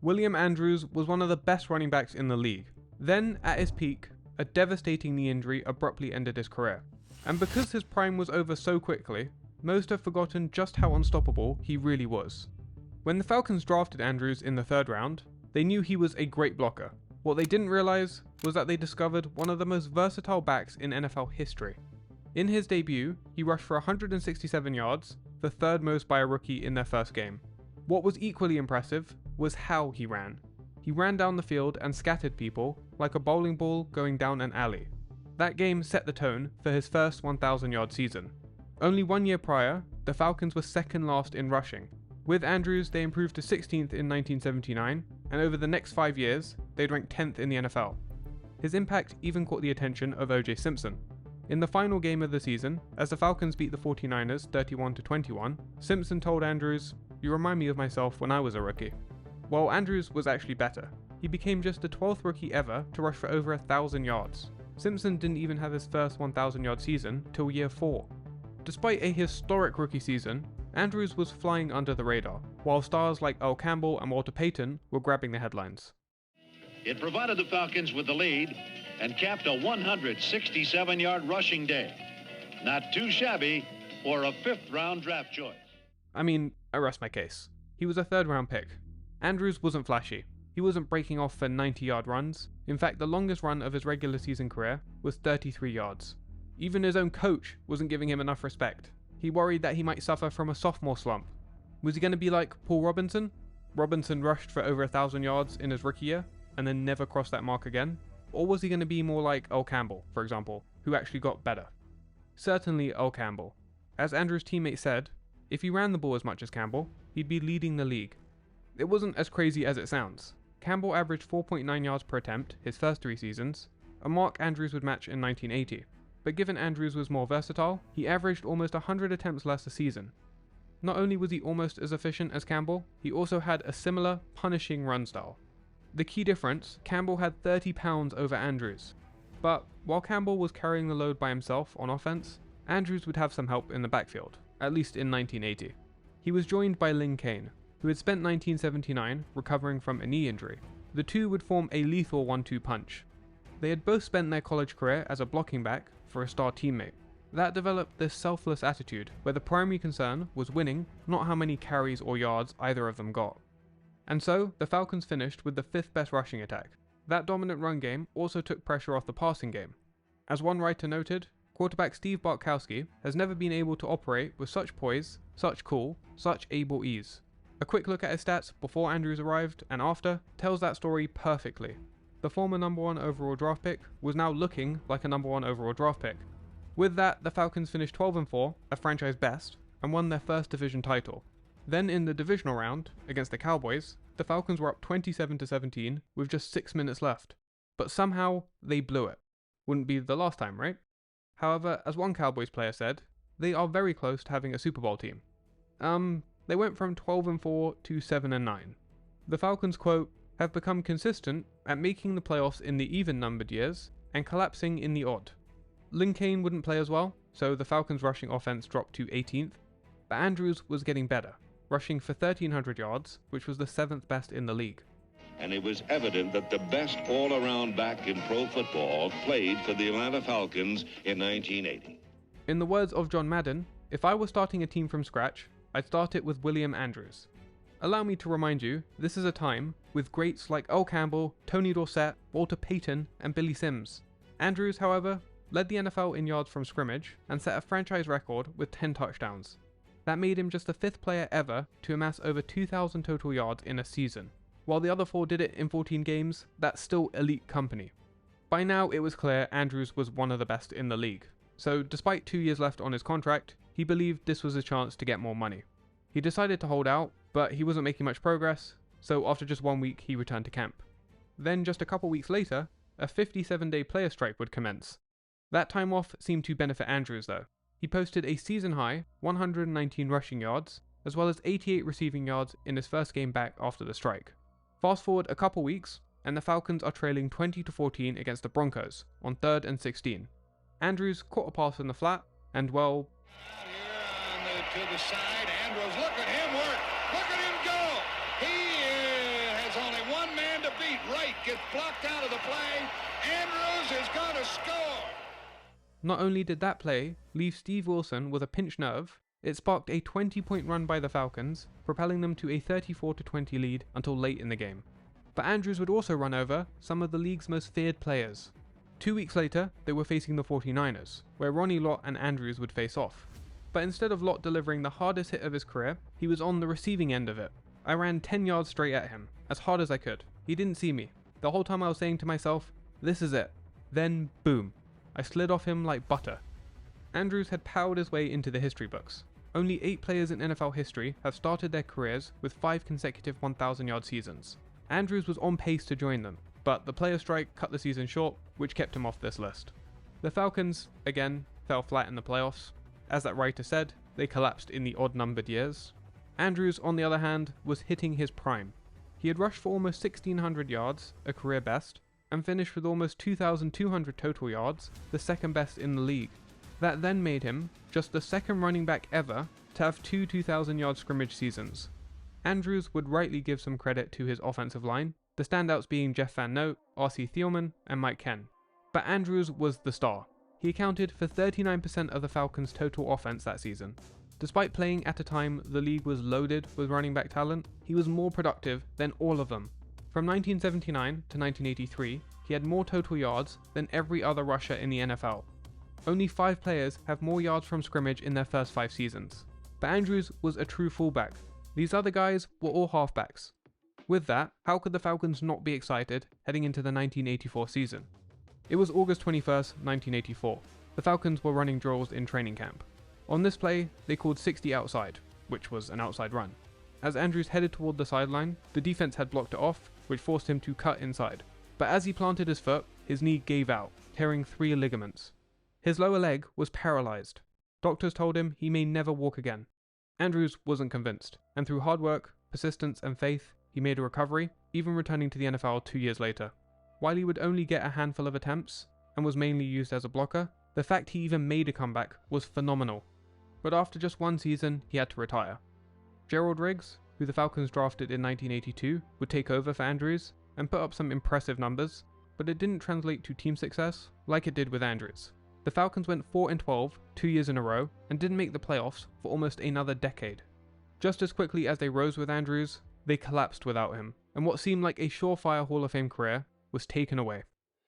William Andrews was one of the best running backs in the league. Then, at his peak, a devastating knee injury abruptly ended his career. And because his prime was over so quickly, most have forgotten just how unstoppable he really was. When the Falcons drafted Andrews in the 3rd round, they knew he was a great blocker. What they didn't realize was that they discovered one of the most versatile backs in NFL history. In his debut, he rushed for 167 yards, the 3rd most by a rookie in their first game. What was equally impressive was how he ran. He ran down the field and scattered people like a bowling ball going down an alley. That game set the tone for his first 1,000-yard season. Only 1 year prior, the Falcons were second last in rushing. With Andrews, they improved to 16th in 1979, and over the next 5 years, they'd ranked 10th in the NFL. His impact even caught the attention of O.J. Simpson. In the final game of the season, as the Falcons beat the 49ers 31-21, Simpson told Andrews, "You remind me of myself when I was a rookie." While Andrews was actually better, he became just the 12th rookie ever to rush for over 1,000 yards. Simpson didn't even have his first 1,000-yard season till year 4. Despite a historic rookie season, Andrews was flying under the radar, while stars like Earl Campbell and Walter Payton were grabbing the headlines. It provided the Falcons with the lead and capped a 167-yard rushing day. Not too shabby for a 5th-round draft choice. I mean, I rest my case. He was a 3rd-round pick. Andrews wasn't flashy. He wasn't breaking off for 90-yard runs. In fact, the longest run of his regular season career was 33 yards. Even his own coach wasn't giving him enough respect. He worried that he might suffer from a sophomore slump. Was he going to be like Paul Robinson? Robinson rushed for over 1,000 yards in his rookie year, and then never crossed that mark again? Or was he going to be more like Earl Campbell, for example, who actually got better? Certainly Earl Campbell. As Andrews' teammate said, if he ran the ball as much as Campbell, he'd be leading the league. It wasn't as crazy as it sounds. Campbell averaged 4.9 yards per attempt his first 3 seasons, a mark Andrews would match in 1980. But given Andrews was more versatile, he averaged almost 100 attempts less a season. Not only was he almost as efficient as Campbell, he also had a similar, punishing run style. The key difference, Campbell had 30 pounds over Andrews. But while Campbell was carrying the load by himself on offense, Andrews would have some help in the backfield, at least in 1980. He was joined by Lynn Kane, who had spent 1979 recovering from a knee injury. The two would form a lethal 1-2 punch. They had both spent their college career as a blocking back for a star teammate. That developed this selfless attitude where the primary concern was winning, not how many carries or yards either of them got. And so, the Falcons finished with the 5th best rushing attack. That dominant run game also took pressure off the passing game. As one writer noted, quarterback Steve Bartkowski has never been able to operate with such poise, such cool, such able ease. A quick look at his stats before Andrews arrived and after tells that story perfectly. The former number 1 overall draft pick was now looking like a number 1 overall draft pick. With that, the Falcons finished 12-4, a franchise best, and won their first division title. Then in the divisional round, against the Cowboys, the Falcons were up 27-17 with just 6 minutes left. But somehow, they blew it. Wouldn't be the last time, right? However, as one Cowboys player said, they are very close to having a Super Bowl team. They went from 12-4 to 7-9. The Falcons, quote, have become consistent at making the playoffs in the even-numbered years and collapsing in the odd. Lynn Kane wouldn't play as well, so the Falcons' rushing offense dropped to 18th, but Andrews was getting better, rushing for 1,300 yards, which was the 7th best in the league. And it was evident that the best all-around back in pro football played for the Atlanta Falcons in 1980. In the words of John Madden, if I were starting a team from scratch, I'd start it with William Andrews. Allow me to remind you, this is a time with greats like Earl Campbell, Tony Dorsett, Walter Payton, and Billy Sims. Andrews, however, led the NFL in yards from scrimmage and set a franchise record with 10 touchdowns. That made him just the 5th player ever to amass over 2,000 total yards in a season. While the other 4 did it in 14 games, that's still elite company. By now it was clear Andrews was one of the best in the league. So despite 2 years left on his contract, he believed this was a chance to get more money. He decided to hold out, but he wasn't making much progress, so after just 1 week he returned to camp. Then just a couple weeks later, a 57-day player strike would commence. That time off seemed to benefit Andrews though. He posted a season-high 119 rushing yards, as well as 88 receiving yards in his first game back after the strike. Fast forward a couple weeks, and the Falcons are trailing 20-14 against the Broncos on 3rd and 16. Andrews caught a pass in the flat, and well... To the side, Andrews, look at him work! Look at him go! He has only one man to beat. Wright gets blocked out of the play. Andrews is going to score. Not only did that play leave Steve Wilson with a pinched nerve, it sparked a 20-point run by the Falcons, propelling them to a 34-20 lead until late in the game. But Andrews would also run over some of the league's most feared players. 2 weeks later, they were facing the 49ers, where Ronnie Lott and Andrews would face off. But instead of Lott delivering the hardest hit of his career, he was on the receiving end of it. I ran 10 yards straight at him, as hard as I could. He didn't see me. The whole time I was saying to myself, this is it. Then, boom. I slid off him like butter. Andrews had powered his way into the history books. Only 8 players in NFL history have started their careers with 5 consecutive 1,000-yard seasons. Andrews was on pace to join them, but the player strike cut the season short, which kept him off this list. The Falcons, again, fell flat in the playoffs. As that writer said, they collapsed in the odd-numbered years. Andrews, on the other hand, was hitting his prime. He had rushed for almost 1,600 yards, a career best, and finished with almost 2,200 total yards, the second best in the league. That then made him just the second running back ever to have 2 2,000-yard scrimmage seasons. Andrews would rightly give some credit to his offensive line, the standouts being Jeff Van Note, R.C. Thielman, and Mike Ken. But Andrews was the star. He accounted for 39% of the Falcons' total offense that season. Despite playing at a time the league was loaded with running back talent, he was more productive than all of them. From 1979 to 1983, he had more total yards than every other rusher in the NFL. Only 5 players have more yards from scrimmage in their first 5 seasons. But Andrews was a true fullback. These other guys were all halfbacks. With that, how could the Falcons not be excited heading into the 1984 season? It was August 21st, 1984. The Falcons were running drills in training camp. On this play, they called 60 outside, which was an outside run. As Andrews headed toward the sideline, the defense had blocked it off, which forced him to cut inside. But as he planted his foot, his knee gave out, tearing 3 ligaments. His lower leg was paralyzed. Doctors told him he may never walk again. Andrews wasn't convinced, and through hard work, persistence, and faith, he made a recovery, even returning to the NFL 2 years later. While he would only get a handful of attempts, and was mainly used as a blocker, the fact he even made a comeback was phenomenal. But after just 1 season, he had to retire. Gerald Riggs, who the Falcons drafted in 1982, would take over for Andrews, and put up some impressive numbers, but it didn't translate to team success like it did with Andrews. The Falcons went 4-12 2 years in a row, and didn't make the playoffs for almost another decade. Just as quickly as they rose with Andrews, they collapsed without him, and what seemed like a surefire Hall of Fame career was taken away.